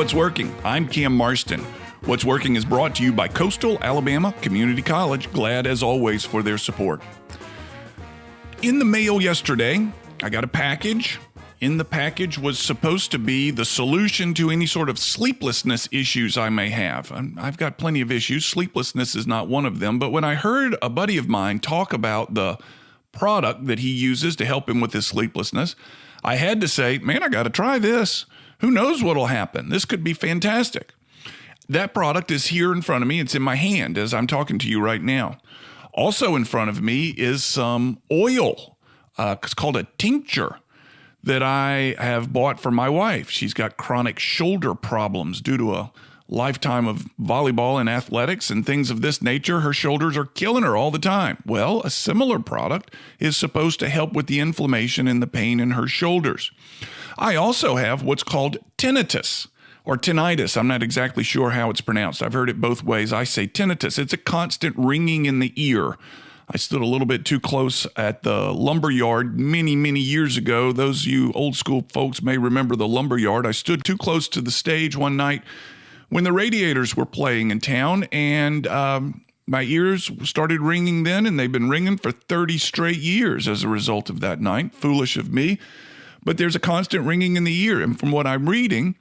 What's Working. I'm Cam Marston. What's Working is brought to you by Coastal Alabama Community College. Glad, as always, for their support. In the mail yesterday, I got a package. In the package was supposed to be the solution to any sort of sleeplessness issues I may have. I've got plenty of issues. Sleeplessness is not one of them. But when I heard a buddy of mine talk about the product that he uses to help him with his sleeplessness, I had to say, man, I got to try this. Who knows what'll happen? This could be fantastic. That product is here in front of me. It's in my hand as I'm talking to you right now. Also in front of me is some oil. It's called a tincture that I have bought for my wife. She's got chronic shoulder problems due to a lifetime of volleyball and athletics and things of this nature. Her shoulders are killing her all the time. Well, a similar product is supposed to help with the inflammation and the pain in her shoulders. I also have what's called tinnitus or tinnitus. I'm not exactly sure how it's pronounced. I've heard it both ways. I say tinnitus. It's a constant ringing in the ear. I stood a little bit too close at the lumber yard many, many years ago. Those of you old school folks may remember the lumber yard. I stood too close to the stage one night when the Radiators were playing in town, and my ears started ringing then, and they've been ringing for 30 straight years as a result of that night. Foolish of me. But there's a constant ringing in the ear. And from what I'm reading,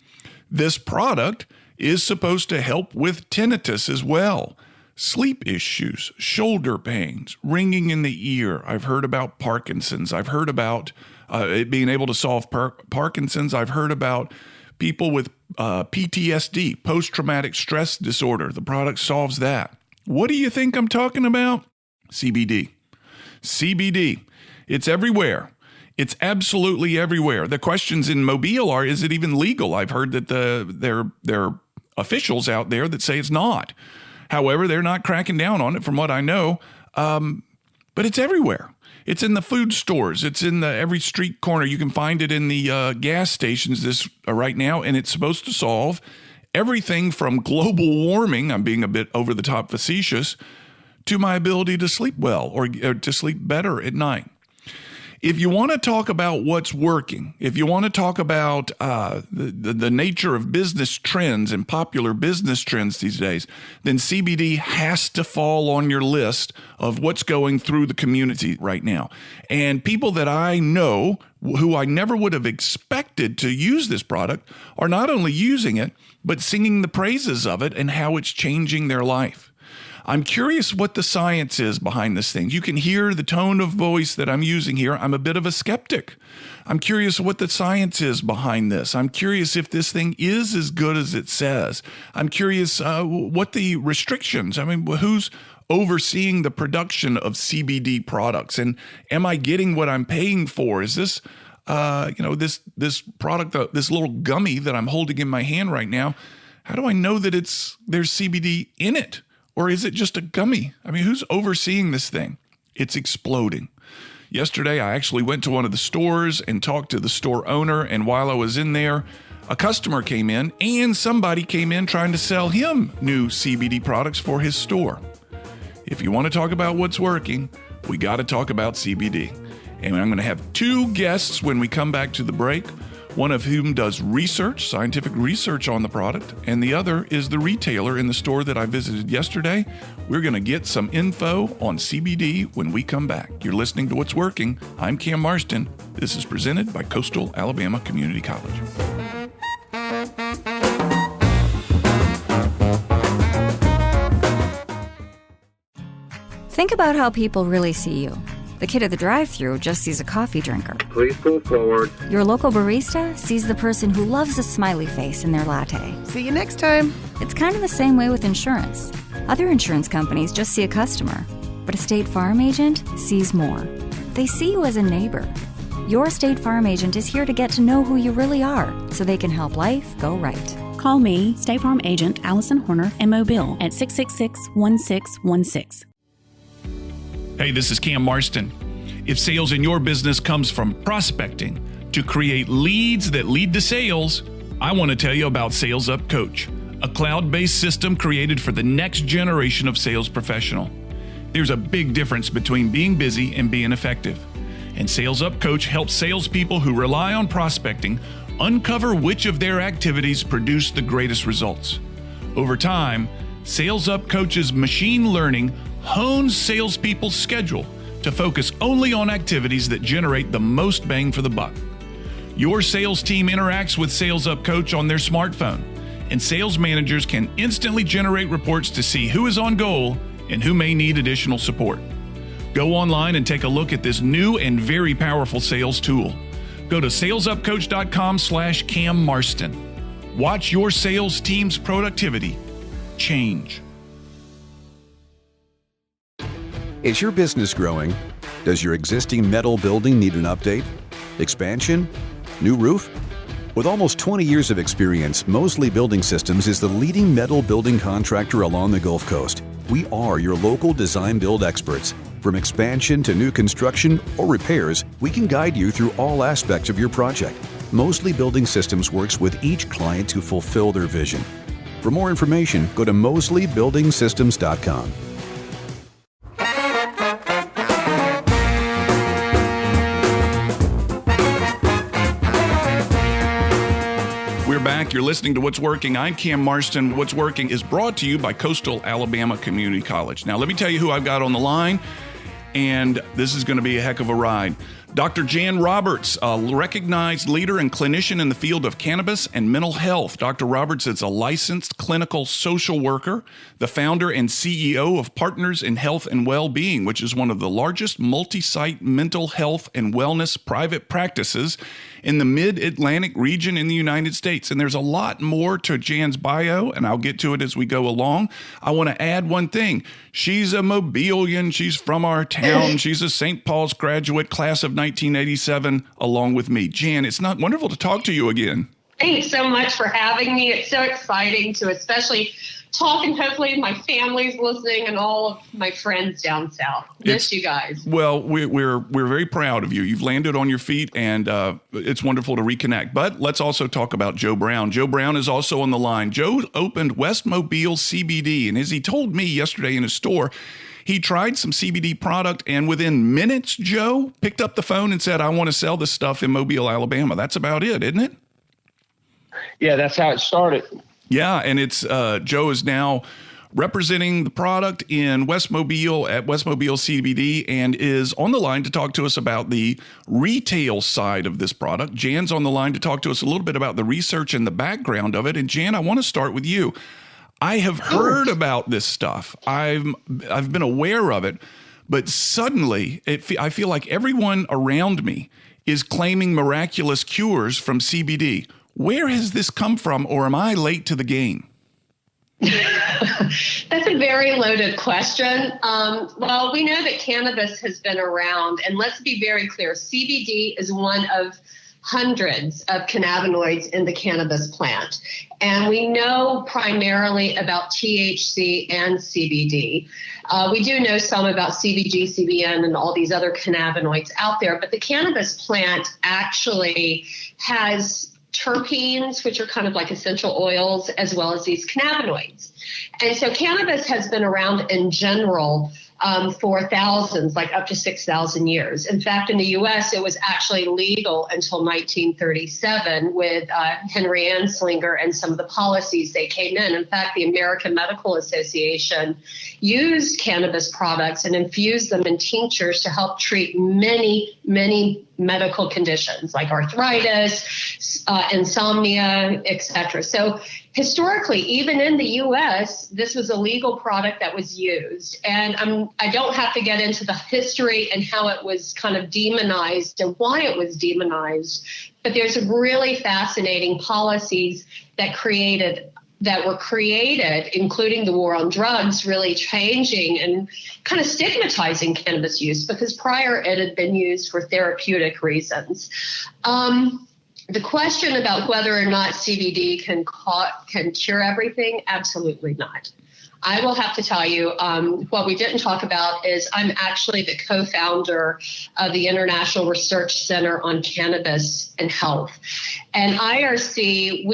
this product is supposed to help with tinnitus as well. Sleep issues, shoulder pains, ringing in the ear. I've heard about Parkinson's. I've heard about it being able to solve Parkinson's. I've heard about people with PTSD, post-traumatic stress disorder. The product solves that. What do you think I'm talking about? CBD. CBD. It's everywhere. It's absolutely everywhere. The questions in Mobile are, is it even legal? I've heard that there are officials out there that say it's not. However, they're not cracking down on it from what I know. But it's everywhere. It's in the food stores. It's in every street corner. You can find it in the gas stations right now, and it's supposed to solve everything from global warming, I'm being a bit over the top facetious, to my ability to sleep well or to sleep better at night. If you want to talk about what's working, if you want to talk about the nature of business trends and popular business trends these days, then CBD has to fall on your list of what's going through the community right now. And people that I know who I never would have expected to use this product are not only using it, but singing the praises of it and how it's changing their life. I'm curious what the science is behind this thing. You can hear the tone of voice that I'm using here. I'm a bit of a skeptic. I'm curious what the science is behind this. I'm curious if this thing is as good as it says. I'm curious what the restrictions, who's overseeing the production of CBD products? And am I getting what I'm paying for? Is this, this product, this little gummy that I'm holding in my hand right now, how do I know that there's CBD in it? Or is it just a gummy? Who's overseeing this thing? It's exploding. Yesterday, I actually went to one of the stores and talked to the store owner. And while I was in there, a customer came in and somebody came in trying to sell him new CBD products for his store. If you want to talk about what's working, we got to talk about CBD. And I'm going to have two guests when we come back to the break. One of whom does research, scientific research on the product, and the other is the retailer in the store that I visited yesterday. We're going to get some info on CBD when we come back. You're listening to What's Working. I'm Cam Marston. This is presented by Coastal Alabama Community College. Think about how people really see you. The kid at the drive-thru just sees a coffee drinker. Please pull forward. Your local barista sees the person who loves a smiley face in their latte. See you next time. It's kind of the same way with insurance. Other insurance companies just see a customer, but a State Farm agent sees more. They see you as a neighbor. Your State Farm agent is here to get to know who you really are, so they can help life go right. Call me, State Farm agent Allison Horner, in Mobile at 666-1616. Hey, this is Cam Marston. If sales in your business comes from prospecting to create leads that lead to sales, I want to tell you about Sales Up Coach, a cloud-based system created for the next generation of sales professional. There's a big difference between being busy and being effective. And Sales Up Coach helps salespeople who rely on prospecting Uncover which of their activities produce the greatest results. Over time, Sales Up Coach's machine learning hones salespeople's schedule to focus only on activities that generate the most bang for the buck. Your sales team interacts with Sales Up Coach on their smartphone, and sales managers can instantly generate reports to see who is on goal and who may need additional support. Go online and take a look at this new and very powerful sales tool. Go to salesupcoach.com/Cam Marston. Watch your sales team's productivity change. Is your business growing? Does your existing metal building need an update? Expansion? New roof? With almost 20 years of experience, Mosley Building Systems is the leading metal building contractor along the Gulf Coast. We are your local design build experts. From expansion to new construction or repairs, we can guide you through all aspects of your project. Mosley Building Systems works with each client to fulfill their vision. For more information, go to mosleybuildingsystems.com. We're back. You're listening to What's Working. I'm Cam Marston. What's Working is brought to you by Coastal Alabama Community College. Now, let me tell you who I've got on the line, and this is going to be a heck of a ride. Dr. Jan Roberts, a recognized leader and clinician in the field of cannabis and mental health. Dr. Roberts is a licensed clinical social worker, the founder and CEO of Partners in Health and Well-Being, which is one of the largest multi-site mental health and wellness private practices in the mid-Atlantic region in the United States. And there's a lot more to Jan's bio, and I'll get to it as we go along. I want to add one thing. She's a Mobilian. She's from our town. She's a St. Paul's graduate, class of 1987, along with me. Jan, it's not wonderful to talk to you again. Thanks so much for having me. It's so exciting to especially talk, and hopefully my family's listening and all of my friends down south. Miss you guys. Well, we're very proud of you. You've landed on your feet, and it's wonderful to reconnect. But let's also talk about Joe Brown. Joe Brown is also on the line. Joe opened West Mobile CBD, and as he told me yesterday in his store, he tried some CBD product, and within minutes, Joe picked up the phone and said, I want to sell this stuff in Mobile, Alabama. That's about it, isn't it? Yeah, that's how it started. Yeah, and it's Joe is now representing the product in West Mobile at West Mobile CBD and is on the line to talk to us about the retail side of this product. Jan's on the line to talk to us a little bit about the research and the background of it. And Jan, I want to start with you. I have heard about this stuff. I've been aware of it, but suddenly I feel like everyone around me is claiming miraculous cures from CBD. Where has this come from, or am I late to the game? That's a very loaded question. Well, we know that cannabis has been around, and let's be very clear. CBD is one of hundreds of cannabinoids in the cannabis plant. And we know primarily about THC and CBD. We do know some about CBG, CBN, and all these other cannabinoids out there, but the cannabis plant actually has terpenes, which are kind of like essential oils, as well as these cannabinoids. And so cannabis has been around in general for thousands, like up to 6,000 years. In fact, in the U.S., it was actually legal until 1937 with Henry Anslinger and some of the policies they came in. In fact, the American Medical Association used cannabis products and infused them in tinctures to help treat many, many medical conditions like arthritis, insomnia, etc. So historically, even in the U.S., this was a legal product that was used. And I don't have to get into the history and how it was kind of demonized and why it was demonized, but there's really fascinating policies that were created, including the war on drugs, really changing and kind of stigmatizing cannabis use, because prior it had been used for therapeutic reasons. The question about whether or not CBD can cure everything, absolutely not. I will have to tell you, what we didn't talk about is I'm actually the co-founder of the International Research Center on Cannabis and Health. And IRC,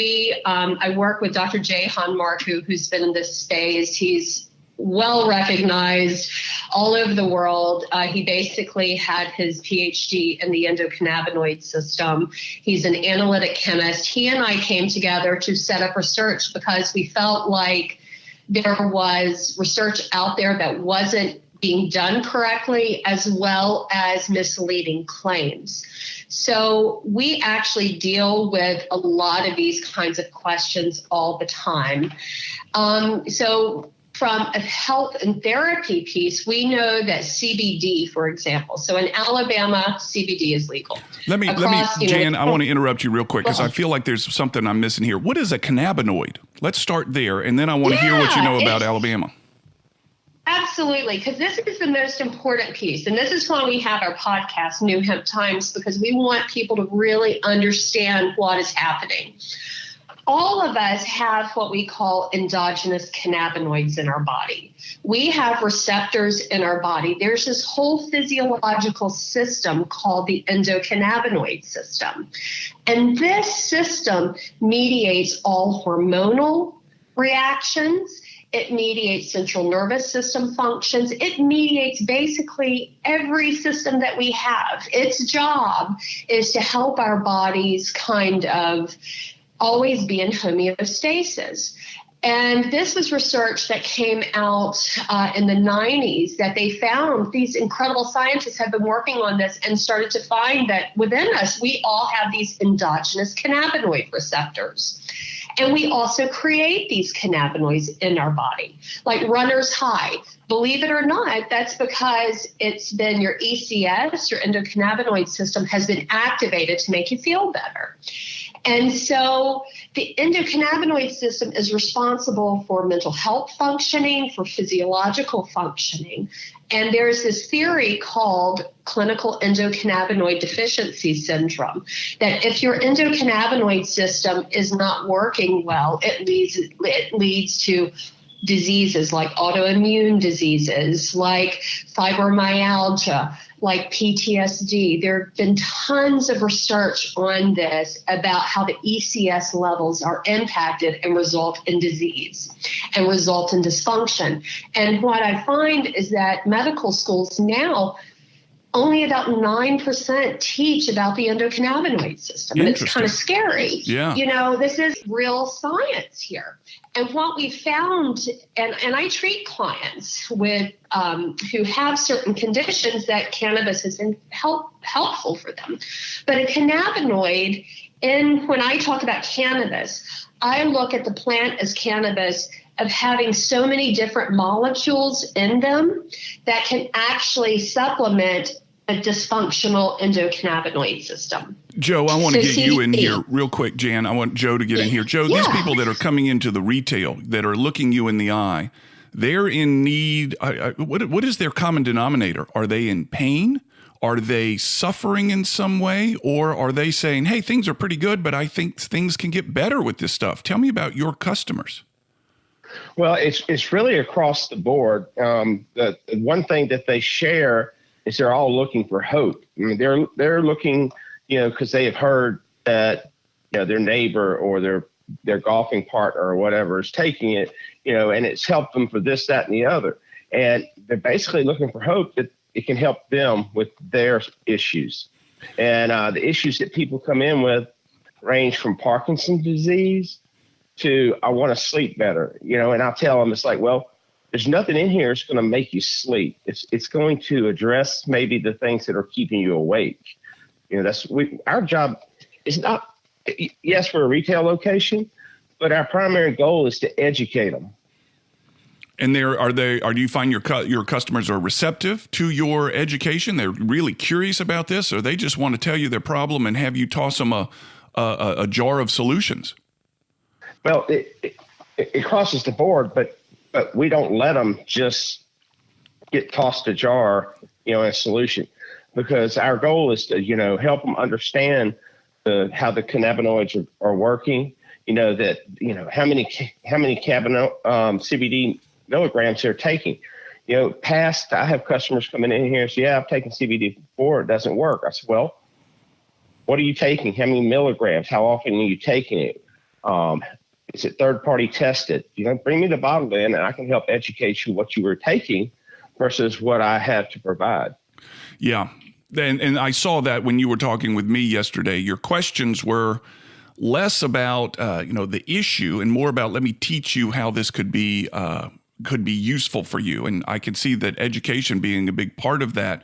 I work with Dr. Jay Hanmark, who's been in this space. He's well recognized all over the world. He basically had his PhD in the endocannabinoid system. He's an analytic chemist. He and I came together to set up research because we felt like there was research out there that wasn't being done correctly, as well as misleading claims. So we actually deal with a lot of these kinds of questions all the time. So from a health and therapy piece, we know that CBD, for example, so in Alabama, CBD is legal. Let me, Jan, I want to interrupt you real quick because I feel like there's something I'm missing here. What is a cannabinoid? Let's start there, and then I want to hear what you know about Alabama. Absolutely, because this is the most important piece. And this is why we have our podcast, New Hemp Times, because we want people to really understand what is happening. All of us have what we call endogenous cannabinoids in our body. We have receptors in our body. There's this whole physiological system called the endocannabinoid system. And this system mediates all hormonal reactions. It mediates central nervous system functions. It mediates basically every system that we have. Its job is to help our bodies kind of always be in homeostasis. And this was research that came out in the 90s that they found these incredible scientists have been working on this and started to find that within us, we all have these endogenous cannabinoid receptors. And we also create these cannabinoids in our body, like runner's high. Believe it or not, that's because it's been your ECS, your endocannabinoid system, has been activated to make you feel better. And so the endocannabinoid system is responsible for mental health functioning, for physiological functioning. And there's this theory called clinical endocannabinoid deficiency syndrome, that if your endocannabinoid system is not working well, it leads to diseases like autoimmune diseases, like fibromyalgia, like PTSD. There have been tons of research on this about how the ECS levels are impacted and result in disease and result in dysfunction. And what I find is that medical schools now, only about 9% teach about the endocannabinoid system. And it's kind of scary. Yeah. You know, this is real science here. And what we found, and I treat clients with who have certain conditions that cannabis has been helpful for them. But a cannabinoid, when I talk about cannabis, I look at the plant as cannabis of having so many different molecules in them that can actually supplement a dysfunctional endocannabinoid system. Joe, I want to get you in here real quick, Jan. I want Joe to get in here. Joe, these people that are coming into the retail, that are looking you in the eye, they're in need. What is their common denominator? Are they in pain? Are they suffering in some way? Or are they saying, hey, things are pretty good, but I think things can get better with this stuff? Tell me about your customers. Well, it's really across the board. The one thing that they share is they're all looking for hope. I mean, they're looking, because they have heard that, their neighbor or their golfing partner or whatever is taking it, and it's helped them for this, that, and the other. And they're basically looking for hope that it can help them with their issues. And the issues that people come in with range from Parkinson's disease to I want to sleep better, and I'll tell them, it's like, well, there's nothing in here that's going to make you sleep. It's going to address maybe the things that are keeping you awake. Our job is not, yes, we're a retail location, but our primary goal is to educate them. And do you find your customers are receptive to your education? They're really curious about this, or they just want to tell you their problem and have you toss them a jar of solutions? Well, it crosses the board, but we don't let them just get tossed a jar, a solution, because our goal is to, help them understand how the cannabinoids are working, that, how many CBD milligrams they're taking. I have customers coming in here and say, yeah, I've taken CBD before, it doesn't work. I said, well, what are you taking? How many milligrams? How often are you taking it? Is it third-party tested? Bring me the bottle in, and I can help educate you what you were taking versus what I have to provide. Yeah. And I saw that when you were talking with me yesterday. Your questions were less about, the issue and more about, let me teach you how this could be useful for you. And I can see that education being a big part of that.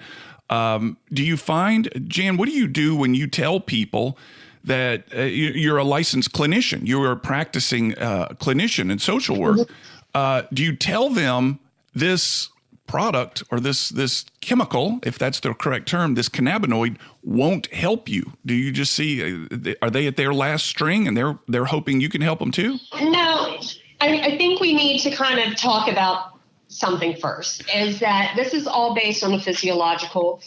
Do you find, Jan, what do you do when you tell people that you're a licensed clinician, you're a practicing clinician in social work? Do you tell them this product or this chemical, if that's the correct term, this cannabinoid won't help you? Do you just see, are they at their last string and they're hoping you can help them too? No, I think we need to kind of talk about something first, is that this is all based on a physiological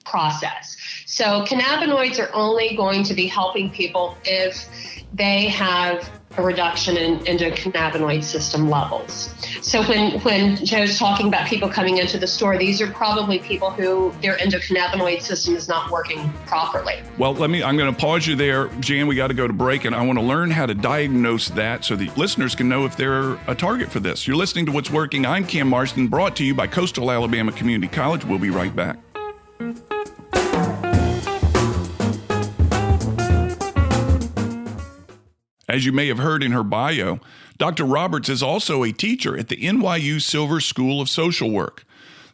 process. So cannabinoids are only going to be helping people if they have a reduction in endocannabinoid system levels. So when Joe's talking about people coming into the store, these are probably people who their endocannabinoid system is not working properly. Well, I'm going to pause you there, Jan. We got to go to break, and I want to learn how to diagnose that so the listeners can know if they're a target for this. You're listening to What's Working. I'm Cam Marston, brought to you by Coastal Alabama Community College. We'll be right back. As you may have heard in her bio, Dr. Roberts is also a teacher at the NYU Silver School of Social Work.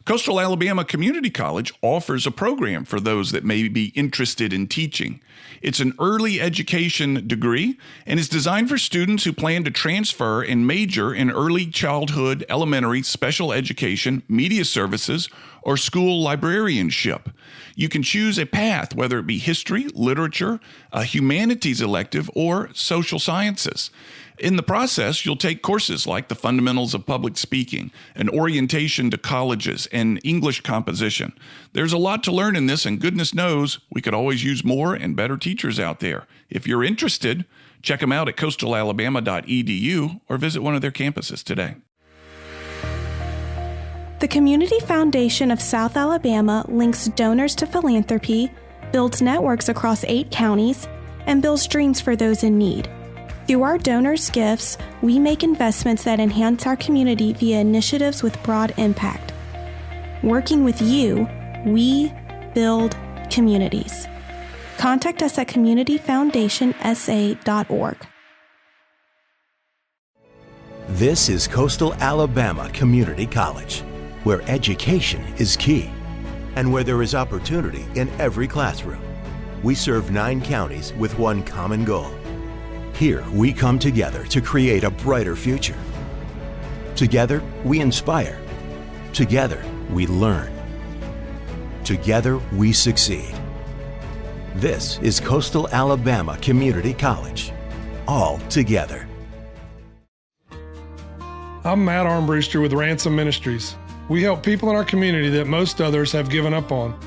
Coastal Alabama Community College offers a program for those that may be interested in teaching. It's an early education degree and is designed for students who plan to transfer and major in early childhood, elementary, special education, media services, or school librarianship. You can choose a path, whether it be history, literature, a humanities elective, or social sciences. In the process, you'll take courses like the fundamentals of public speaking, an orientation to colleges, and English composition. There's a lot to learn in this, and goodness knows we could always use more and better teachers out there. If you're interested, check them out at coastalalabama.edu or visit one of their campuses today. The Community Foundation of South Alabama links donors to philanthropy, builds networks across 8 counties, and builds dreams for those in need. Through our donors' gifts, we make investments that enhance our community via initiatives with broad impact. Working with you, we build communities. Contact us at communityfoundationsa.org. This is Coastal Alabama Community College, where education is key and where there is opportunity in every classroom. We serve 9 counties with one common goal. Here, we come together to create a brighter future. Together, we inspire. Together, we learn. Together, we succeed. This is Coastal Alabama Community College. All together. I'm Matt Armbruster with Ransom Ministries. We help people in our community that most others have given up on.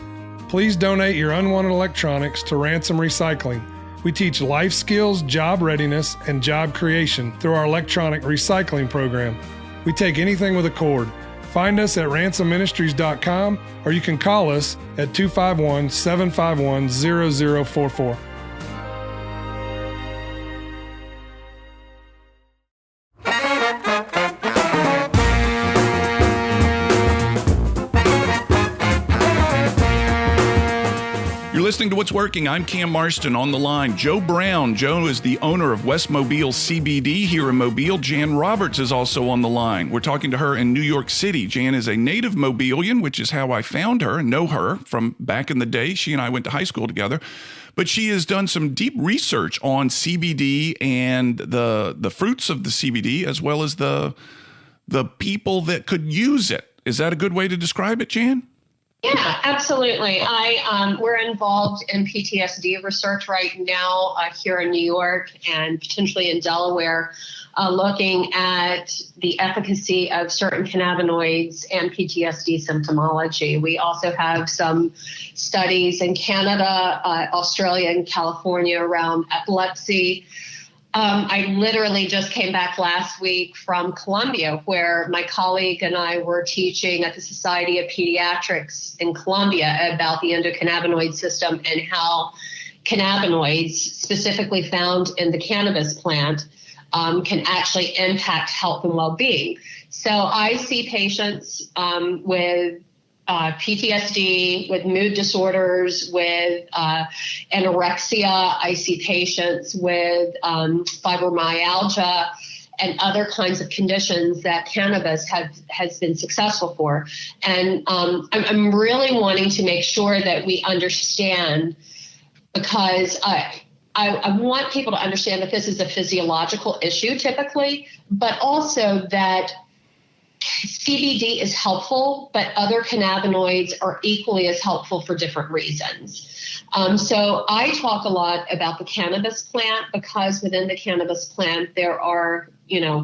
Please donate your unwanted electronics to Ransom Recycling. We teach life skills, job readiness, and job creation through our electronic recycling program. We take anything with a cord. Find us at ransomministries.com, or you can call us at 251-751-0044. Listening to What's Working. I'm Cam Marston. On the line, Joe Brown. Joe is the owner of West Mobile CBD here in Mobile. Jan Roberts is also on the line. We're talking to her in New York City. Jan is a native Mobilian, which is how I found her and know her from back in the day. She and I went to high school together. But she has done some deep research on CBD and the fruits of the CBD, as well as the people that could use it. Is that a good way to describe it, Jan? Yeah, absolutely. We're involved in PTSD research right now here in New York and potentially in Delaware, looking at the efficacy of certain cannabinoids and PTSD symptomology. We also have some studies in Canada, Australia, and California around epilepsy. I literally just came back last week from Colombia, where my colleague and I were teaching at the Society of Pediatrics in Colombia about the endocannabinoid system and how cannabinoids, specifically found in the cannabis plant, can actually impact health and well-being. So I see patients with PTSD, with mood disorders, with anorexia. I see patients with fibromyalgia and other kinds of conditions that cannabis has been successful for. And I'm really wanting to make sure that we understand, because I want people to understand that this is a physiological issue typically, but also that CBD is helpful, but other cannabinoids are equally as helpful for different reasons. So I talk a lot about the cannabis plant, because within the cannabis plant, there are,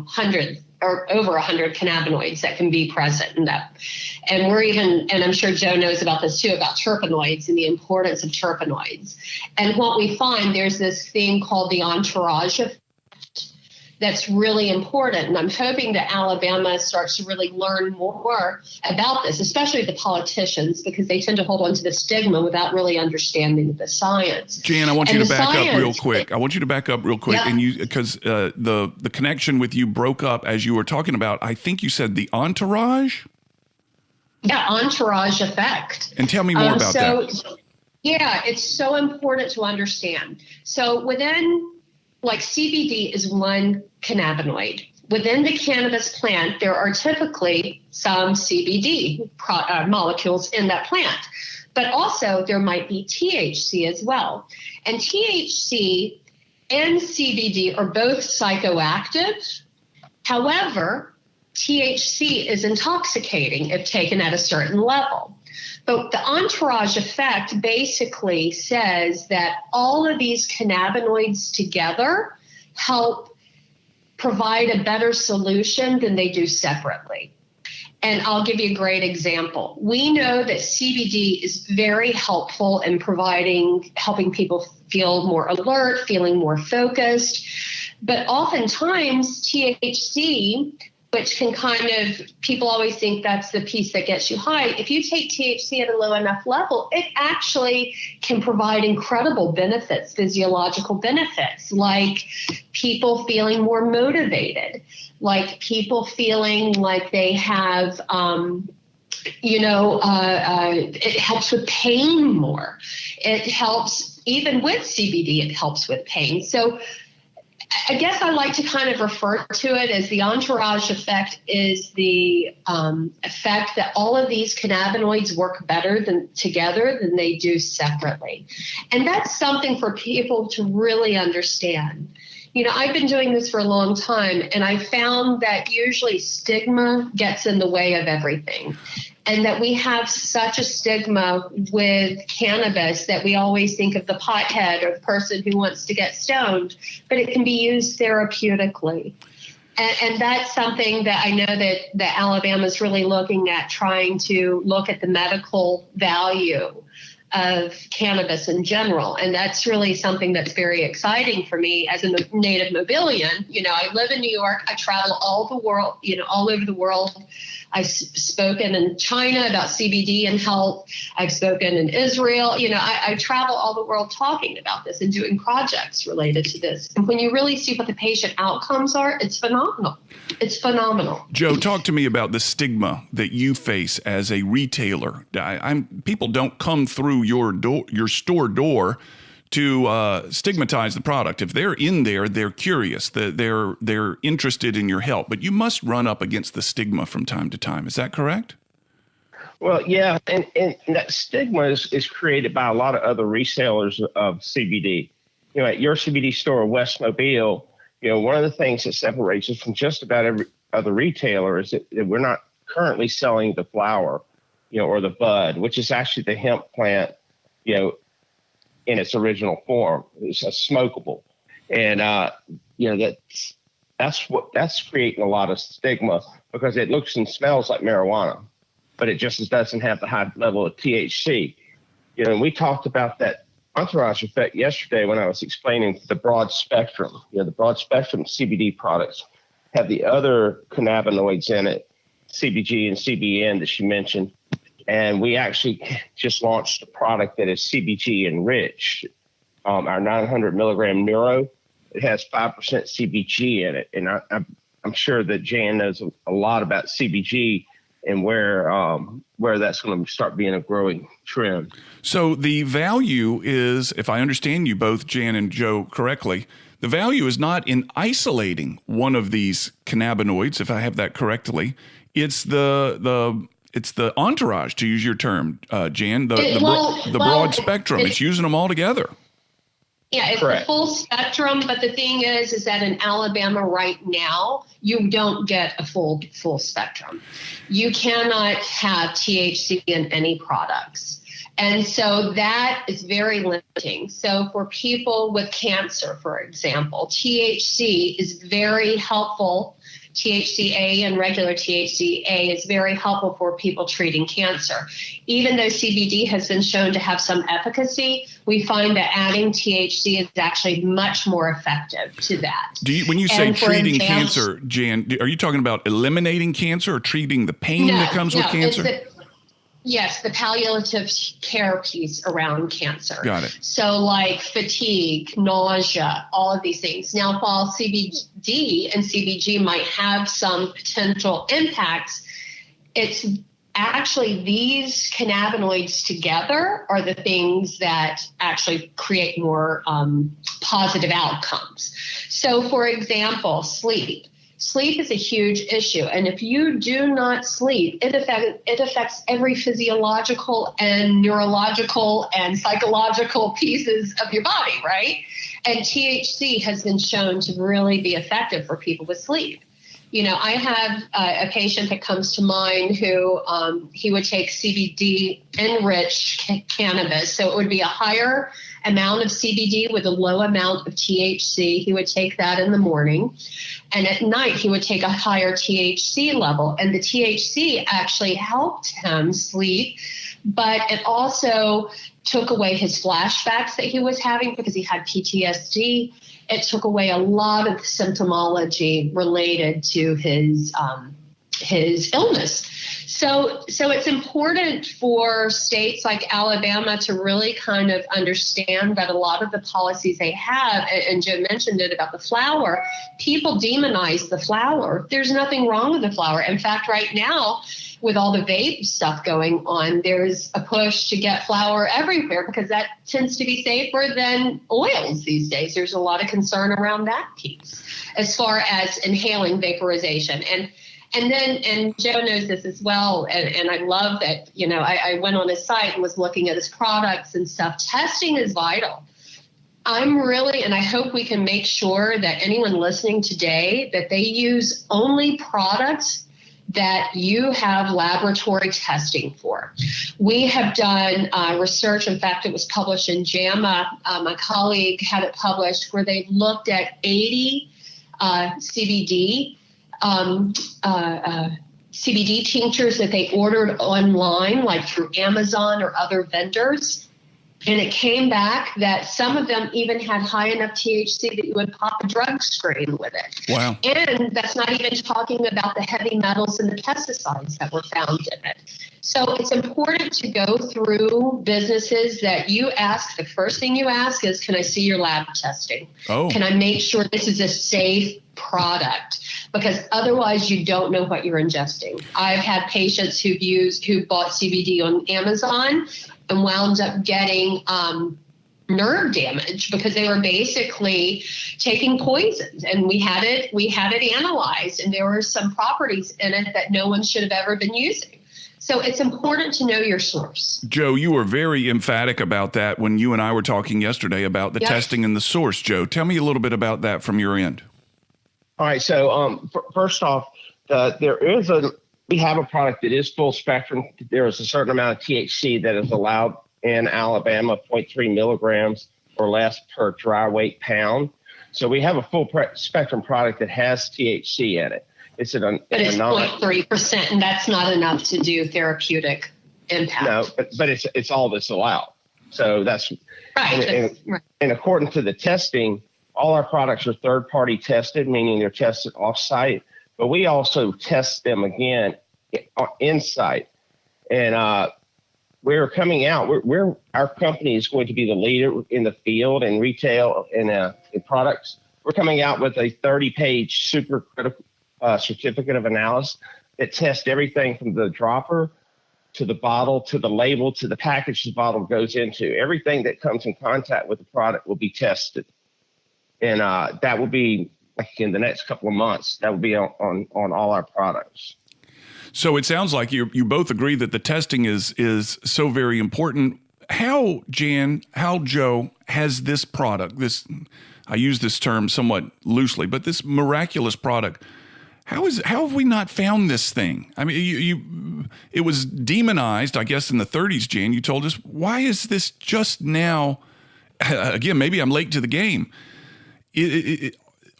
hundreds or over 100 cannabinoids that can be present in that. And and I'm sure Joe knows about this too, about terpenoids and the importance of terpenoids. And what we find, there's this thing called the entourage effect that's really important. And I'm hoping that Alabama starts to really learn more about this, especially the politicians, because they tend to hold on to the stigma without really understanding the science. Jan, I want you to back up real quick. Yeah. And because the connection with you broke up as you were talking about, I think you said the entourage? Yeah, entourage effect. And tell me more about that. Yeah, it's so important to understand. So like CBD is one cannabinoid. Within the cannabis plant, there are typically some CBD molecules in that plant, but also there might be THC as well. And THC and CBD are both psychoactive. However, THC is intoxicating if taken at a certain level. But the entourage effect basically says that all of these cannabinoids together help provide a better solution than they do separately. And I'll give you a great example. We know that CBD is very helpful in helping people feel more alert, feeling more focused. But oftentimes THC, which can people always think that's the piece that gets you high. If you take THC at a low enough level, it actually can provide incredible benefits, physiological benefits, like people feeling more motivated, like people feeling like they have, it helps with pain more. It helps, even with CBD, it helps with pain. So I guess I like to kind of refer to it as the entourage effect is the effect that all of these cannabinoids work better together than they do separately. And that's something for people to really understand. I've been doing this for a long time, and I found that usually stigma gets in the way of everything. And that we have such a stigma with cannabis that we always think of the pothead or the person who wants to get stoned, but it can be used therapeutically. And that's something that I know that Alabama is really looking at, trying to look at the medical value of cannabis in general. And that's really something that's very exciting for me as a native Mobilian. I live in New York. I travel all over the world. I've spoken in China about CBD and health. I've spoken in Israel. I travel all the world talking about this and doing projects related to this. And when you really see what the patient outcomes are, it's phenomenal. It's phenomenal. Joe, talk to me about the stigma that you face as a retailer. People don't come through your store door to stigmatize the product. If they're in there, they're curious, they're interested in your help, but you must run up against the stigma from time to time. Is that correct? Well, yeah, and that stigma is created by a lot of other resellers of CBD. At your CBD store, West Mobile, one of the things that separates us from just about every other retailer is that we're not currently selling the flower, or the bud, which is actually the hemp plant, in its original form. It's a smokable. And, that's creating a lot of stigma, because it looks and smells like marijuana, but it just doesn't have the high level of THC. And we talked about that entourage effect yesterday when I was explaining the broad spectrum. The broad spectrum CBD products have the other cannabinoids in it, CBG and CBN that you mentioned. And we actually just launched a product that is CBG enriched, our 900 milligram Neuro. it has 5% CBG in it. And I'm sure that Jan knows a lot about CBG and where that's going to start being a growing trend. So the value is, if I understand you both, Jan and Joe, correctly, the value is not in isolating one of these cannabinoids, if I have that correctly. It's the entourage, to use your term, Jan, the broad spectrum. It's using them all together. Yeah, it's the full spectrum, but the thing is that in Alabama right now, you don't get a full spectrum. You cannot have THC in any products. And so that is very limiting. So for people with cancer, for example, THC is very helpful. THCA and regular THCA is very helpful for people treating cancer. Even though CBD has been shown to have some efficacy, we find that adding THC is actually much more effective to that. When you say treating cancer, Jan, are you talking about eliminating cancer or treating the pain that comes with cancer? Yes, the palliative care piece around cancer. Got it. So like fatigue, nausea, all of these things. Now, while CBD and CBG might have some potential impacts, it's actually these cannabinoids together are the things that actually create more positive outcomes. So, for example, sleep. Sleep is a huge issue. And if you do not sleep, it affects every physiological and neurological and psychological pieces of your body, right? And THC has been shown to really be effective for people with sleep. You know, I have a patient that comes to mind who he would take CBD enriched cannabis. So it would be a higher amount of CBD with a low amount of THC. He would take that in the morning. And at night, he would take a higher THC level. And the THC actually helped him sleep, but it also took away his flashbacks that he was having because he had PTSD. It took away a lot of symptomology related to his illness. So it's important for states like Alabama to really kind of understand that a lot of the policies they have, and Joe mentioned it about the flower, people demonize the flower. There's nothing wrong with the flower. In fact, right now, with all the vape stuff going on, there's a push to get flower everywhere because that tends to be safer than oils these days. There's a lot of concern around that piece as far as inhaling vaporization. And Joe knows this as well, and I love that, you know, I went on his site and was looking at his products and stuff. Testing is vital. And I hope we can make sure that anyone listening today, that they use only products that you have laboratory testing for. We have done research. In fact, it was published in JAMA. My colleague had it published where they looked at 80 CBD tinctures that they ordered online, like through Amazon or other vendors. And it came back that some of them even had high enough THC that you would pop a drug screen with it. Wow. And that's not even talking about the heavy metals and the pesticides that were found in it. So it's important to go through businesses that you ask. The first thing you ask is, can I see your lab testing? Oh. Can I make sure this is a safe product? Because otherwise you don't know what you're ingesting. I've had patients who bought CBD on Amazon and wound up getting nerve damage because they were basically taking poisons. And we had it analyzed, and there were some properties in it that no one should have ever been using. So it's important to know your source. Joe, you were very emphatic about that when you and I were talking yesterday about the testing and the source. Joe, tell me a little bit about that from your end. All right. So first off, we have a product that is full spectrum. There is a certain amount of THC that is allowed in Alabama, 0.3 milligrams or less per dry weight pound. So we have a full spectrum product that has THC in it. It's 0.3%, and that's not enough to do therapeutic impact. No, but it's all that's allowed. So that's right. And according to the testing, all our products are third-party tested, meaning they're tested off-site. But we also test them again in-site. And we're coming out. Our company is going to be the leader in the field and retail and in products we're coming out with a 30-page super critical certificate of analysis that tests everything from the dropper to the bottle to the label to the package the bottle goes into. Everything that comes in contact with the product will be tested. And that will be, in the next couple of months, that will be on all our products. So it sounds like you both agree that the testing is so very important. How, Jan, how Joe has this product, I use this term somewhat loosely, but this miraculous product, how have we not found this thing? I mean, it was demonized, I guess, in the 30s, Jan. You told us, why is this just now? Again, maybe I'm late to the game.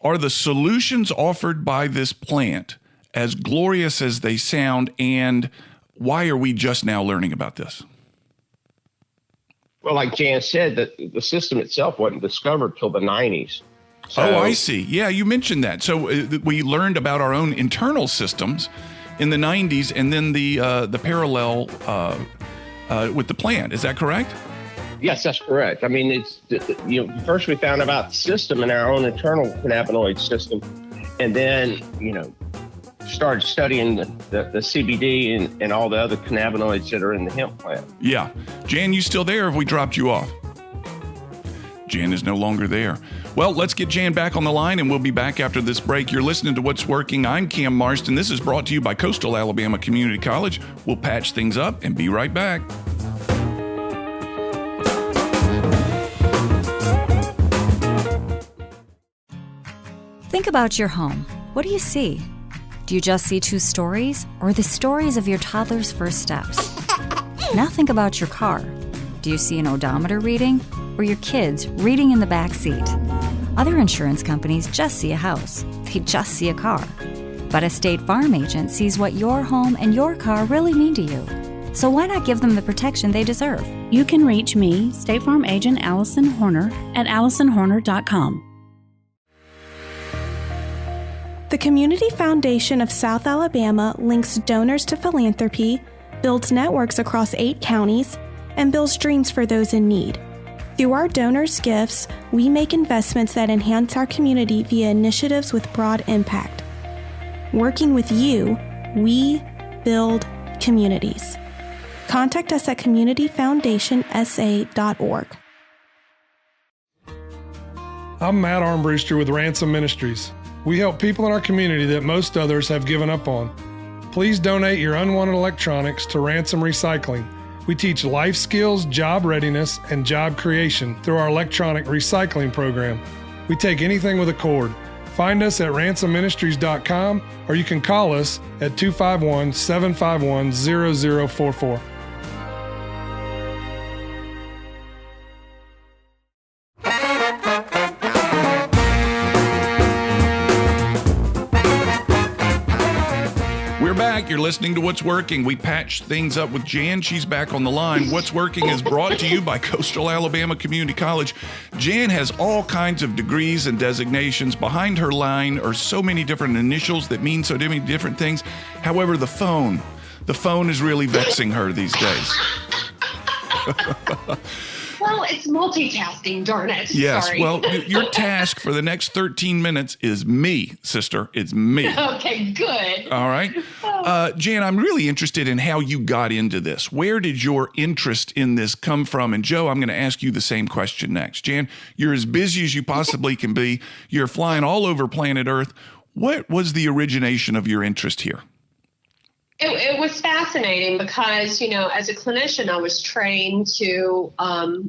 Are the solutions offered by this plant as glorious as they sound, and why are we just now learning about this? Well, like Jan said, the system itself wasn't discovered till the 90s. So, I see. Yeah, you mentioned that. So we learned about our own internal systems in the 90s, and then the parallel with the plant. Is that correct? Yes, that's correct. I mean, first we found about the system in our own internal cannabinoid system, and then, started studying the CBD and all the other cannabinoids that are in the hemp plant. Yeah. Jan, you still there, or have we dropped you off? Jan is no longer there. Well, let's get Jan back on the line, and we'll be back after this break. You're listening to What's Working. I'm Cam Marston. This is brought to you by Coastal Alabama Community College. We'll patch things up and be right back. Think about your home. What do you see? Do you just see 2 stories, or the stories of your toddler's first steps? Now think about your car. Do you see an odometer reading, or your kids reading in the back seat? Other insurance companies just see a house. They just see a car. But a State Farm agent sees what your home and your car really mean to you. So why not give them the protection they deserve? You can reach me, State Farm agent Allison Horner, at AllisonHorner.com. The Community Foundation of South Alabama links donors to philanthropy, builds networks across 8 counties, and builds dreams for those in need. Through our donors' gifts, we make investments that enhance our community via initiatives with broad impact. Working with you, we build communities. Contact us at communityfoundationsa.org. I'm Matt Armbruster with Ransom Ministries. We help people in our community that most others have given up on. Please donate your unwanted electronics to Ransom Recycling. We teach life skills, job readiness, and job creation through our electronic recycling program. We take anything with a cord. Find us at ransomministries.com, or you can call us at 251-751-0044. You're listening to What's Working. We patched things up with Jan. She's back on the line. What's Working is brought to you by Coastal Alabama Community College. Jan has all kinds of degrees and designations. Behind her line are so many different initials that mean so many different things. However, the phone is really vexing her these days. Well, it's multitasking, darn it. Yes, Sorry. well, your task for the next 13 minutes is me, sister. It's me. Okay, good. All right. Jan, I'm really interested in how you got into this. Where did your interest in this come from? And Joe, I'm going to ask you the same question next. Jan, you're as busy as you possibly can be. You're flying all over planet Earth. What was the origination of your interest here? It was fascinating because, as a clinician, I was trained to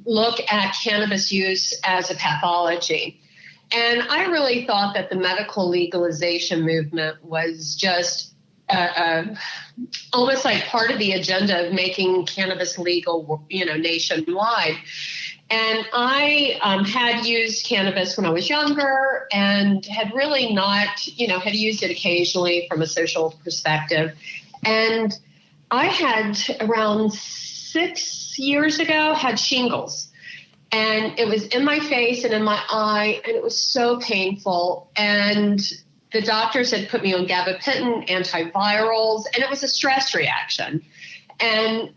look at cannabis use as a pathology. And I really thought that the medical legalization movement was just almost like part of the agenda of making cannabis legal, nationwide. And I had used cannabis when I was younger and had really not, had used it occasionally from a social perspective. And I had around 6 years ago had shingles, and it was in my face and in my eye, and it was so painful. And the doctors had put me on gabapentin, antivirals, and it was a stress reaction. And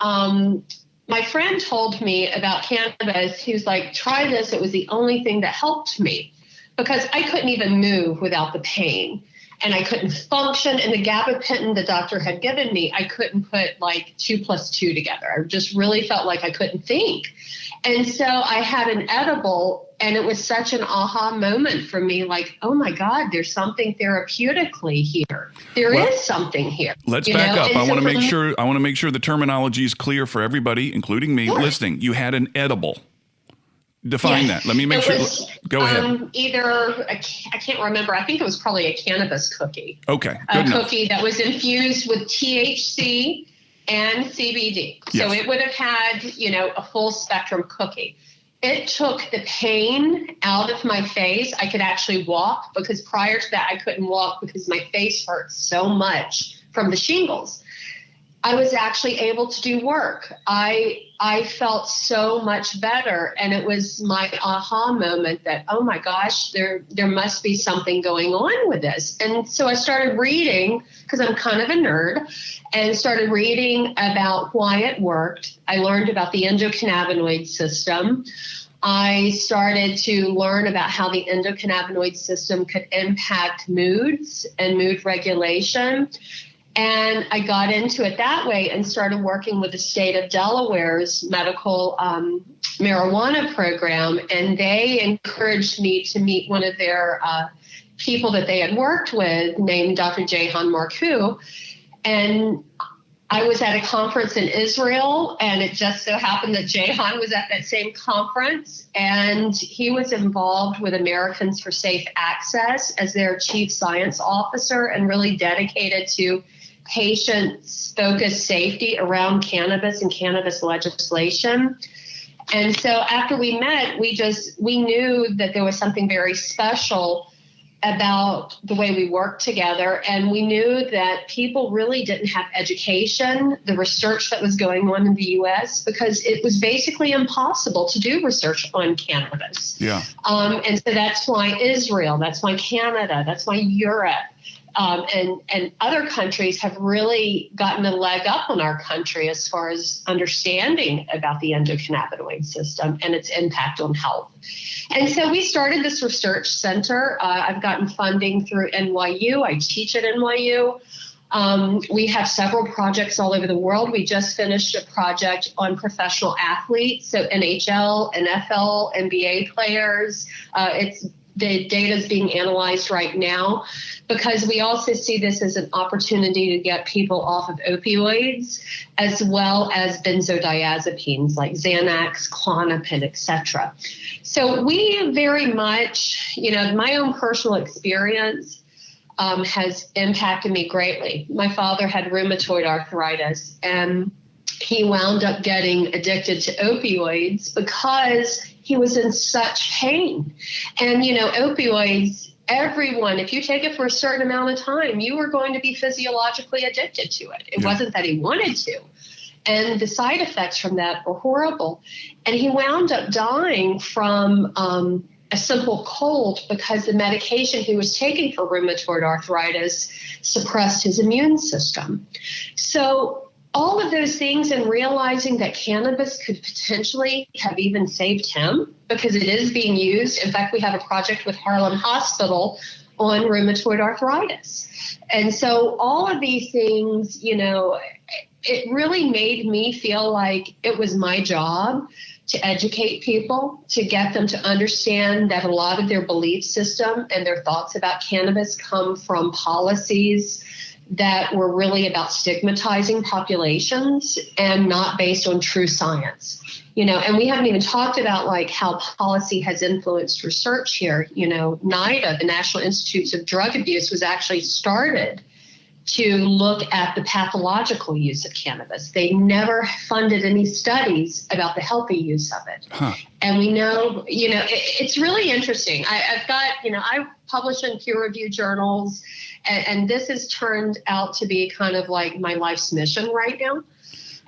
my friend told me about cannabis. He was like, try this. It was the only thing that helped me. because I couldn't even move without the pain. And I couldn't function. And the gabapentin the doctor had given me, I couldn't put like 2 + 2 together. I just really felt like I couldn't think. And so I had an edible, and it was such an aha moment for me, like, oh my God, there's something therapeutically here. There is something here. Let's back up. I want to make sure the terminology is clear for everybody, including me listening. You had an edible. Define that. Let me make sure. Go ahead. Either, I can't remember. I think it was probably a cannabis cookie. Okay. A cookie that was infused with THC and CBD. Yes. So it would have had, a full spectrum cookie. It took the pain out of my face. I could actually walk, because prior to that, I couldn't walk because my face hurt so much from the shingles. I was actually able to do work. I felt so much better. And it was my aha moment that, oh my gosh, there must be something going on with this. And so I started reading, because I'm kind of a nerd, and started reading about why it worked. I learned about the endocannabinoid system. I started to learn about how the endocannabinoid system could impact moods and mood regulation. And I got into it that way and started working with the state of Delaware's medical marijuana program. And they encouraged me to meet one of their people that they had worked with, named Dr. Jehan Marcoux. And I was at a conference in Israel, and it just so happened that Jehan was at that same conference, and he was involved with Americans for Safe Access as their chief science officer, and really dedicated to patient-focused safety around cannabis and cannabis legislation. And so after we met, we knew that there was something very special about the way we worked together. And we knew that people really didn't have education, the research that was going on in the U.S., because it was basically impossible to do research on cannabis. Yeah. And so that's why Israel, that's why Canada, that's why Europe, and other countries have really gotten a leg up on our country as far as understanding about the endocannabinoid system and its impact on health. And so we started this research center. I've gotten funding through NYU. I teach at NYU. We have several projects all over the world. We just finished a project on professional athletes, so NHL, NFL, NBA players. The data is being analyzed right now, because we also see this as an opportunity to get people off of opioids, as well as benzodiazepines like Xanax, Klonopin, etc. So we very much, my own personal experience has impacted me greatly. My father had rheumatoid arthritis, and he wound up getting addicted to opioids because he was in such pain. And, opioids, everyone, if you take it for a certain amount of time, you were going to be physiologically addicted to it. It wasn't that he wanted to. And the side effects from that were horrible. And he wound up dying from a simple cold, because the medication he was taking for rheumatoid arthritis suppressed his immune system. So all of those things, and realizing that cannabis could potentially have even saved him, because it is being used. In fact, we have a project with Harlem Hospital on rheumatoid arthritis. And so all of these things, it really made me feel like it was my job to educate people, to get them to understand that a lot of their belief system and their thoughts about cannabis come from policies that were really about stigmatizing populations and not based on true science. And we haven't even talked about like how policy has influenced research here. NIDA, the National Institutes of Drug Abuse, was actually started to look at the pathological use of cannabis. They never funded any studies about the healthy use of it. Huh. And we know, it's really interesting. I've got, I publish in peer-reviewed journals, and this has turned out to be kind of like my life's mission right now.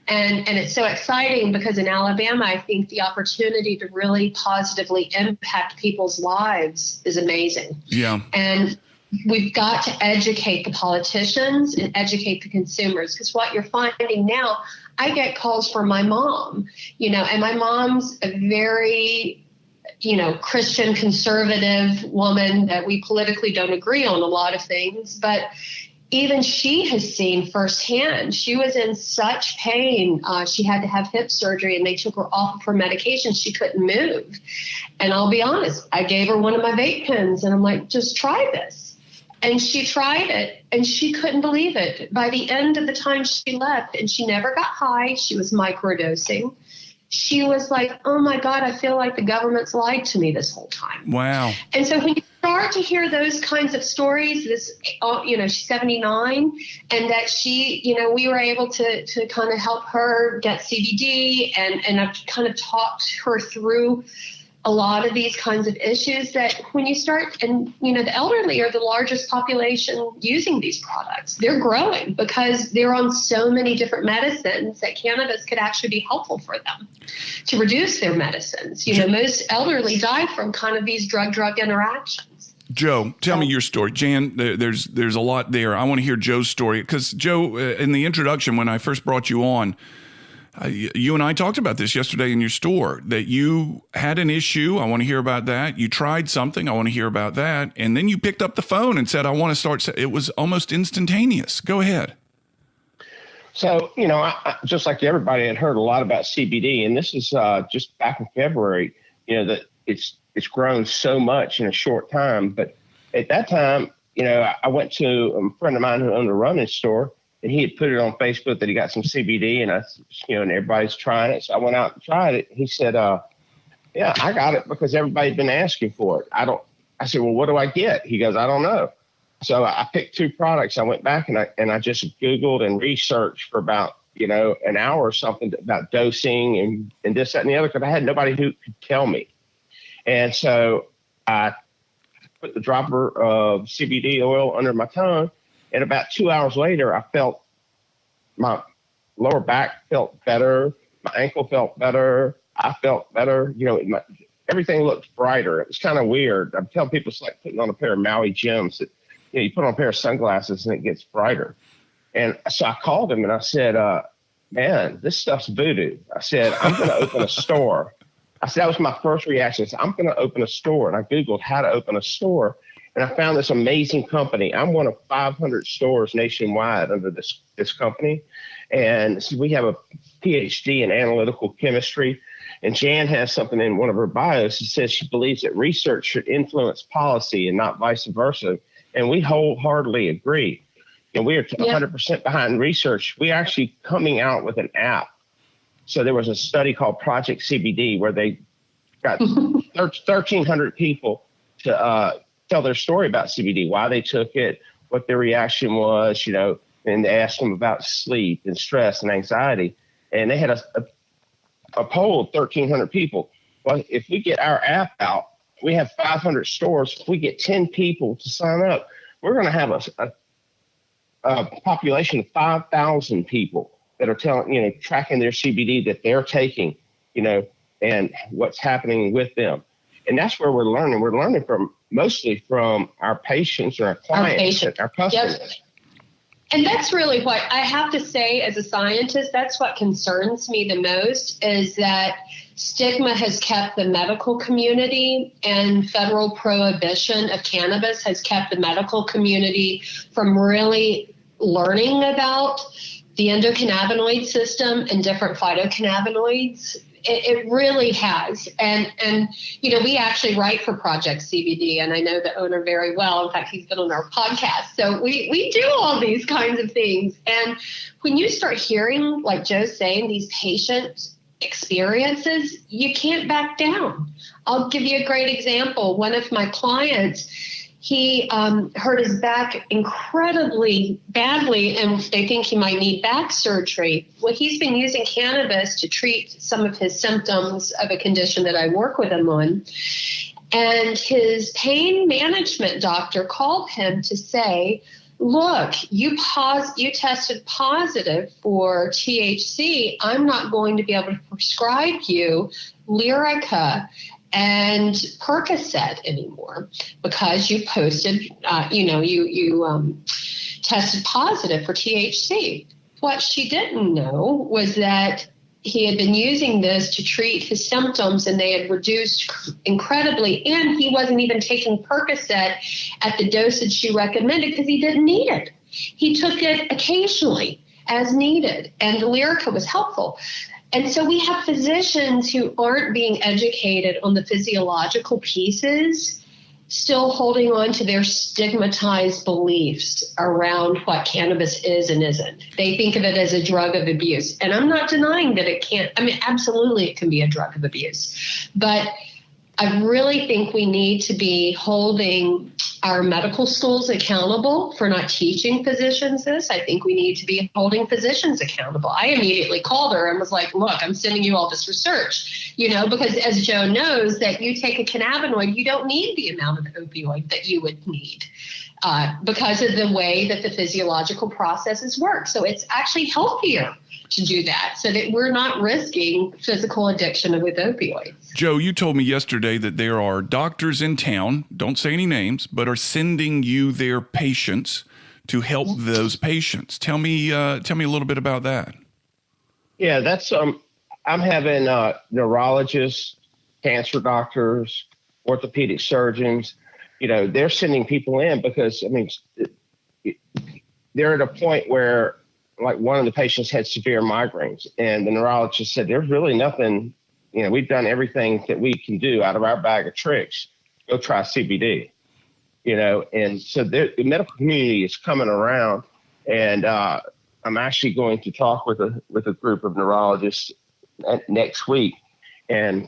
And it's so exciting, because in Alabama, I think the opportunity to really positively impact people's lives is amazing. Yeah. And we've got to educate the politicians and educate the consumers, because what you're finding now, I get calls from my mom, and my mom's a very Christian conservative woman that we politically don't agree on a lot of things, but even she has seen firsthand. She was in such pain. She had to have hip surgery, and they took her off of her medication. She couldn't move. And I'll be honest, I gave her one of my vape pens, and I'm like, just try this. And she tried it, and she couldn't believe it. By the end of the time she left, and she never got high, she was microdosing. She was like, oh, my God, I feel like the government's lied to me this whole time. Wow. And so when you start to hear those kinds of stories, she's 79, and that she, we were able to kind of help her get CBD, and I've kind of talked her through a lot of these kinds of issues that when you start, and, the elderly are the largest population using these products. They're growing because they're on so many different medicines that cannabis could actually be helpful for them to reduce their medicines. Most elderly die from kind of these drug-drug interactions. Joe, tell me your story. Jan, there's a lot there. I want to hear Joe's story because, Joe, in the introduction, when I first brought you on, you and I talked about this yesterday in your store, that you had an issue. I want to hear about that. You tried something. I want to hear about that. And then you picked up the phone and said, I want to start. It was almost instantaneous. Go ahead. So, I just like everybody had heard a lot about CBD, and this is just back in February, that it's grown so much in a short time. But at that time, I went to a friend of mine who owned a running store, and he had put it on Facebook that he got some CBD, and and everybody's trying it. So I went out and tried it. He said, yeah, I got it because everybody's been asking for it. I said, well, what do I get? He goes, I don't know. So I picked 2 products. I went back and I just Googled and researched for about, an hour or something about dosing and this, that, and the other, because I had nobody who could tell me. And so I put the dropper of CBD oil under my tongue, and about 2 hours later, I felt my lower back felt better. My ankle felt better. I felt better. Everything looked brighter. It was kind of weird. I'm telling people it's like putting on a pair of Maui Jims. That, you put on a pair of sunglasses and it gets brighter. And so I called him and I said, man, this stuff's voodoo. I said, I'm going to open a store. I said, that was my first reaction. I said, I'm going to open a store. And I Googled how to open a store. And I found this amazing company. I'm one of 500 stores nationwide under this company. And so we have a PhD in analytical chemistry. And Jan has something in one of her bios. She says she believes that research should influence policy and not vice versa. And we wholeheartedly agree. And we are 100% behind research. We're actually coming out with an app. So there was a study called Project CBD where they got 1,300 people to tell their story about CBD, why they took it, what their reaction was, and they asked them about sleep and stress and anxiety. And they had a poll of 1,300 people. Well, if we get our app out, we have 500 stores. If we get 10 people to sign up, we're going to have a population of 5,000 people that are tracking their CBD that they're taking, and what's happening with them. And that's where we're learning. We're learning mostly from our patients or our clients, our customers. Yep. And that's really what I have to say as a scientist. That's what concerns me the most, is that stigma has kept the medical community, and federal prohibition of cannabis has kept the medical community from really learning about the endocannabinoid system and different phytocannabinoids. It really has. And we actually write for Project CBD, and I know the owner very well. In fact, he's been on our podcast. So we do all these kinds of things. And when you start hearing, like Joe's saying, these patient experiences, you can't back down. I'll give you a great example. One of my clients, he hurt his back incredibly badly, and they think he might need back surgery. Well, he's been using cannabis to treat some of his symptoms of a condition that I work with him on. And his pain management doctor called him to say, look, you tested positive for THC. I'm not going to be able to prescribe you Lyrica and Percocet anymore because you posted, you tested positive for THC. What she didn't know was that he had been using this to treat his symptoms, and they had reduced incredibly. And he wasn't even taking Percocet at the dosage she recommended because he didn't need it. He took it occasionally as needed, and the Lyrica was helpful. And so we have physicians who aren't being educated on the physiological pieces, still holding on to their stigmatized beliefs around what cannabis is and isn't. They think of it as a drug of abuse. And I'm not denying that it can't. I mean, absolutely it can be a drug of abuse. But I really think we need to be holding our medical schools accountable for not teaching physicians this. I think we need to be holding physicians accountable. I immediately called her and was like, look, I'm sending you all this research, because as Joe knows, that you take a cannabinoid, you don't need the amount of opioid that you would need because of the way that the physiological processes work. So it's actually healthier to do that so that we're not risking physical addiction with opioids. Joe, you told me yesterday that there are doctors in town, don't say any names, but are sending you their patients to help those patients. Tell me a little bit about that. Yeah, that's I'm having neurologists, cancer doctors, orthopedic surgeons. They're sending people in because they're at a point where, like, one of the patients had severe migraines, and the neurologist said, there's really nothing, we've done everything that we can do out of our bag of tricks. Go try CBD, and so the medical community is coming around, and I'm actually going to talk with a group of neurologists next week and,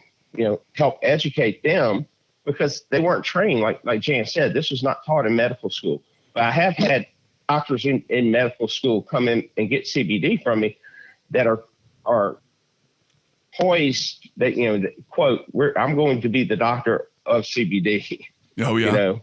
help educate them because they weren't trained. Like Jan said, this was not taught in medical school. But I have had doctors in medical school come in and get CBD from me that are poised that, that, quote, I'm going to be the doctor of CBD. Oh, yeah.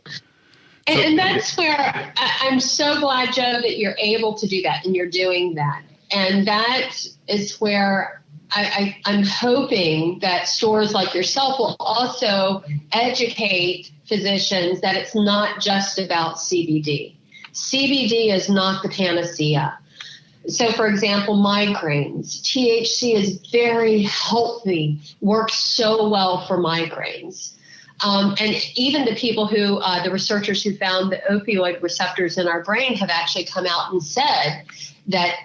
And that's where I'm so glad, Joe, that you're able to do that and you're doing that. And that is where I'm hoping that stores like yourself will also educate physicians that it's not just about CBD. CBD is not the panacea. So, for example, migraines. THC is very healthy, works so well for migraines. And even the people who, the researchers who found the opioid receptors in our brain have actually come out and said that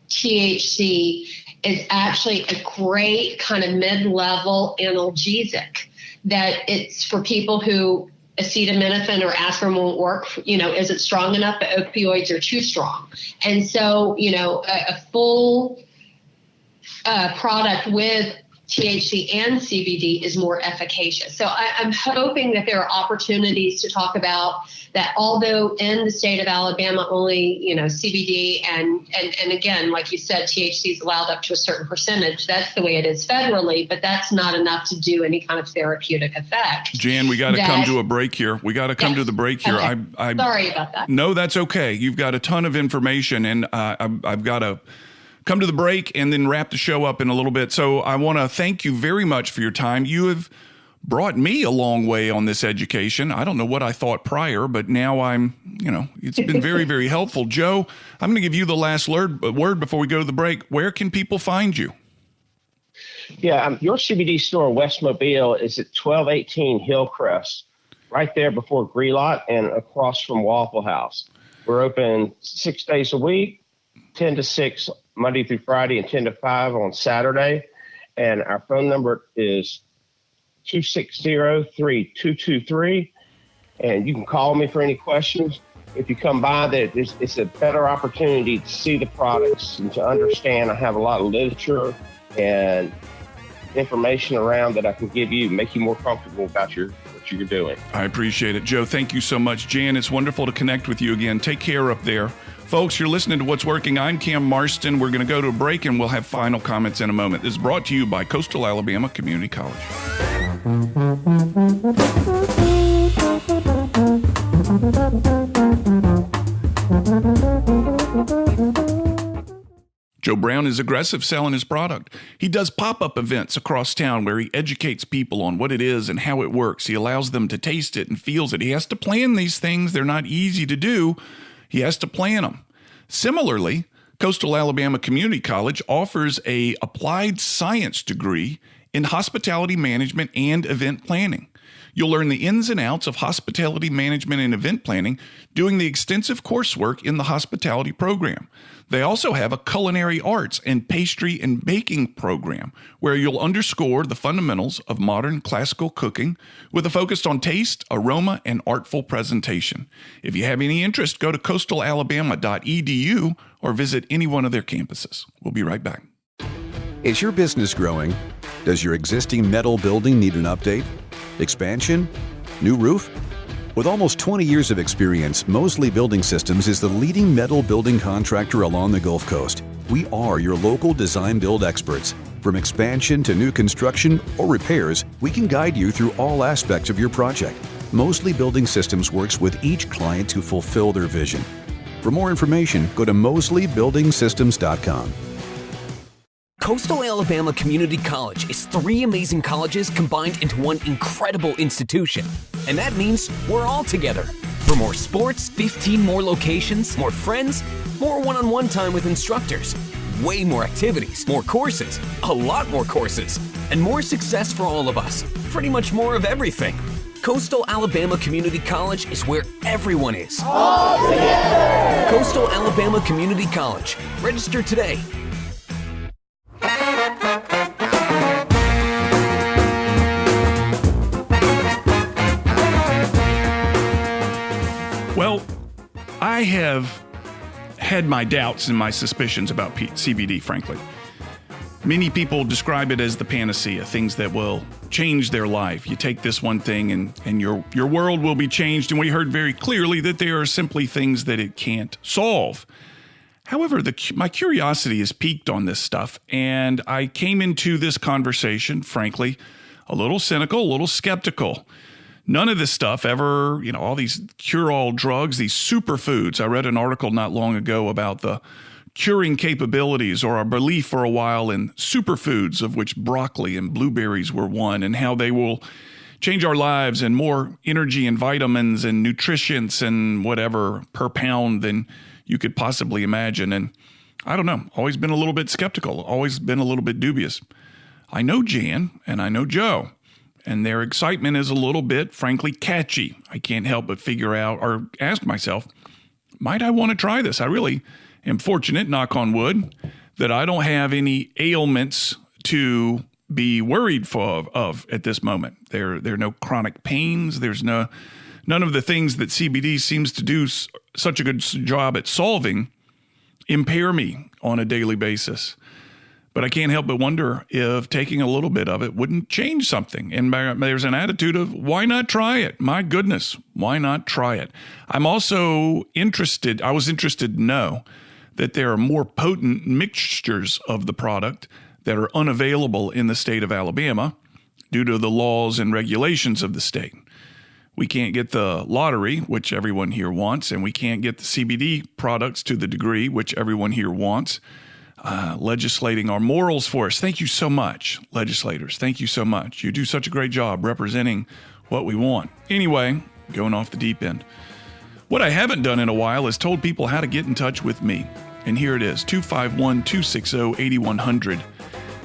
THC is actually a great kind of mid-level analgesic, that it's for people who acetaminophen or aspirin won't work, is it strong enough? The opioids are too strong. And so, a full product with THC and CBD is more efficacious. So I'm hoping that there are opportunities to talk about that, although in the state of Alabama only, CBD and again, like you said, THC is allowed up to a certain percentage. That's the way it is federally, but that's not enough to do any kind of therapeutic effect. Jan, we got to come to a break here. We got to come to the break here. Okay. Sorry about that. No, that's okay. You've got a ton of information, and I've got to come to the break and then wrap the show up in a little bit. So I want to thank you very much for your time. You have brought me a long way on this education. I don't know what I thought prior, but now it's been very, very helpful. Joe, I'm going to give you the last word before we go to the break. Where can people find you? Yeah, your CBD store, West Mobile, is at 1218 Hillcrest, right there before Grelot and across from Waffle House. We're open 6 days a week, 10 to 6 Monday through Friday and 10 to 5 on Saturday. And our phone number is 260-3223. And you can call me for any questions. If you come by, it's a better opportunity to see the products and to understand. I have a lot of literature and information around that I can give you, make you more comfortable about what you're doing. I appreciate it. Joe, thank you so much. Jan, it's wonderful to connect with you again. Take care up there. Folks, you're listening to What's Working. I'm Cam Marston. We're going to go to a break, and we'll have final comments in a moment. This is brought to you by Coastal Alabama Community College. Joe Brown is aggressive selling his product. He does pop-up events across town where he educates people on what it is and how it works. He allows them to taste it and feels it. He has to plan these things. They're not easy to do. He has to plan them. Similarly, Coastal Alabama Community College offers an applied science degree in hospitality management and event planning. You'll learn the ins and outs of hospitality management and event planning doing the extensive coursework in the hospitality program. They also have a culinary arts and pastry and baking program where you'll underscore the fundamentals of modern classical cooking with a focus on taste, aroma, and artful presentation. If you have any interest, go to coastalalabama.edu or visit any one of their campuses. We'll be right back. Is your business growing? Does your existing metal building need an update? Expansion? New roof? With almost 20 years of experience, Mosley Building Systems is the leading metal building contractor along the Gulf Coast. We are your local design build experts. From expansion to new construction or repairs, we can guide you through all aspects of your project. Mosley Building Systems works with each client to fulfill their vision. For more information, go to mosleybuildingsystems.com. Coastal Alabama Community College is 3 amazing colleges combined into one incredible institution. And that means we're all together. For more sports, 15 more locations, more friends, more one-on-one time with instructors, way more activities, more courses, a lot more courses, and more success for all of us. Pretty much more of everything. Coastal Alabama Community College is where everyone is. All together! Coastal Alabama Community College. Register today. Well, I have had my doubts and my suspicions about CBD, frankly. Many people describe it as the panacea, things that will change their life. You take this one thing and your world will be changed. And we heard very clearly that there are simply things that it can't solve. However, my curiosity is piqued on this stuff, and I came into this conversation, frankly, a little cynical, a little skeptical. None of this stuff ever, all these cure-all drugs, these superfoods. I read an article not long ago about the curing capabilities or our belief for a while in superfoods, of which broccoli and blueberries were one, and how they will change our lives and more energy and vitamins and nutrients and whatever per pound than you could possibly imagine. And I don't know, always been a little bit skeptical, always been a little bit dubious. I know Jan and I know Joe, and their excitement is a little bit, frankly, catchy. I can't help but figure out or ask myself, might I want to try this? I really am fortunate, knock on wood, that I don't have any ailments to be worried of at this moment. There are no chronic pains. There's none of the things that CBD seems to do such a good job at solving impair me on a daily basis. But I can't help but wonder if taking a little bit of it wouldn't change something. And there's an attitude of, why not try it? My goodness, why not try it? I'm also interested to know that there are more potent mixtures of the product that are unavailable in the state of Alabama due to the laws and regulations of the state. We can't get the lottery, which everyone here wants, and we can't get the CBD products to the degree which everyone here wants. Legislating our morals for us. Thank you so much, legislators. Thank you so much. You do such a great job representing what we want. Anyway, going off the deep end. What I haven't done in a while is told people how to get in touch with me. And here it is, 251-260-8100.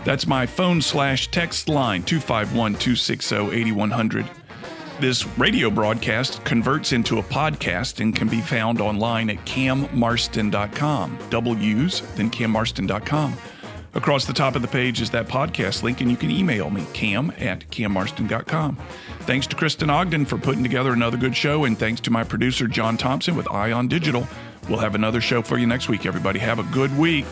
That's my phone/text line, 251-260-8100. This radio broadcast converts into a podcast and can be found online at cammarston.com. W's, then cammarston.com. Across the top of the page is that podcast link, and you can email me, cam@cammarston.com. Thanks to Kristen Ogden for putting together another good show, and thanks to my producer, John Thompson with Ion Digital. We'll have another show for you next week, everybody. Have a good week.